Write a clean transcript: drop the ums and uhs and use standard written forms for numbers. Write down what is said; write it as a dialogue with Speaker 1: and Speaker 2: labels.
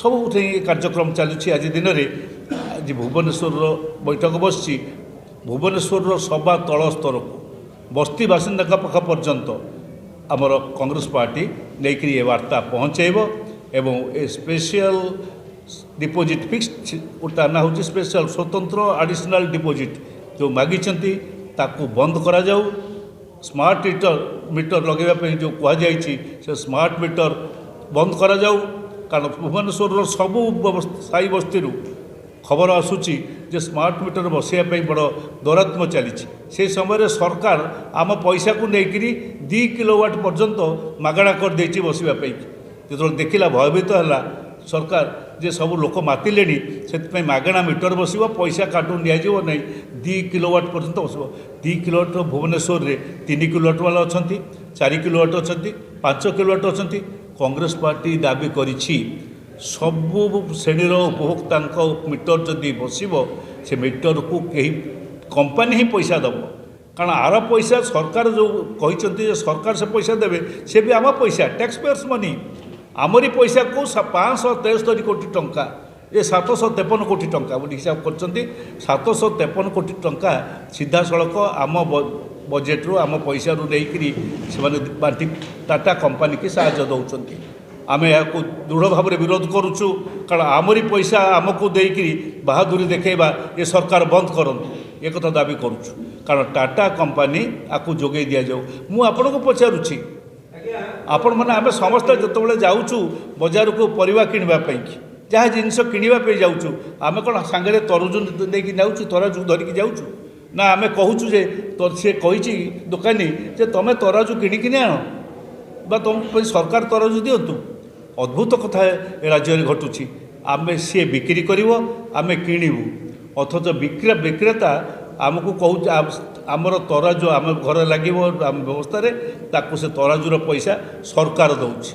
Speaker 1: सबुठे कार्यक्रम चलुची आज दिन में आज भुवनेश्वर बैठक बसी भुवनेश्वर सभा तल स्तर को बस्ती बासिंदा पाख पर्यंत आमर कांग्रेस पार्टी लेकिन ये वार्ता पहुँचेब एवं ए स्पेशल डिपोजिट फिक्स उटा ना हूँ स्पेशल स्वतंत्र एडिशनल डिपोजिट जो मागिंट ताकू बंद करा जाऊ स्मार्ट मीटर लगेगा जो कहुई से स्मार्ट मीटर बंद करा जाऊ कारण भुवनेश्वर सबू साई बस्ती खबर आसूची जे स्मार्ट मीटर बसैया बड़ दौरात्म चली से समय सरकार आम पैसा को लेकर 2 किलोवाट पर्यंत मागणा कर देछि बसवाई जो देखला भयभीत है सरकार जे सब लोक मातिले से मागणा मीटर बस पैसा कार्टून दिज्व ना 2 किलोवाट पर्यंत बस 2 किलोवाट भुवनेश्वर में 3 किलोवाट वाला अच्छा 4 किलोवाट अच्छा 5 किलोवाट अच्छा कांग्रेस पार्टी दाबी करिछि सबु श्रेणीर उपभोक्ता मीटर जदि बसब से मीटर को कहीं कंपनी ही पैसा दब कारण आर पैसा सरकार जो कहते सरकार से पैसा देवे से भी आम पैसा टैक्स पेयर्स मनी आमरी पैसा को 573 कोटी टंका ये 753 कोटी टंका बोली हिसाब कर 753 कोटी टंका सीधा सड़क आम बजेट्रु आम पैसा नहीं बांटी टाटा कंपनी की साहाय्य दौरान आम यहाँ दृढ़ भाव में विरोध करुचु कारण आमरी पैसा आमको देकर बहादुरी देखा ये सरकार बंद करूँ एक दाबी करुचु कारण टाटा कंपनी आपको जोगे दि जाऊ मु आपन को पचारुछि आपण मैंने आम समस्त जो जाऊँ बजार को परिवा किणवाई जहाँ जिनस किणवाई जाऊँ आम कौन सांगे तरुजु नहीं जाऊँ तराजु धरिकी जाऊँ ना आम कहूँ जे सी कही दुकानी जे तुम तराजु किणिकी आण बा तुम सरकार तराजु दिंतु अद्भुत कथा राज्य में घटुची आम सी बिक्री कर आम किणु अथच विक्रेता आमको कहूँ आमर तराजु आम घर लगे व्यवस्था ताकू से तराजुर पैसा सरकार दौर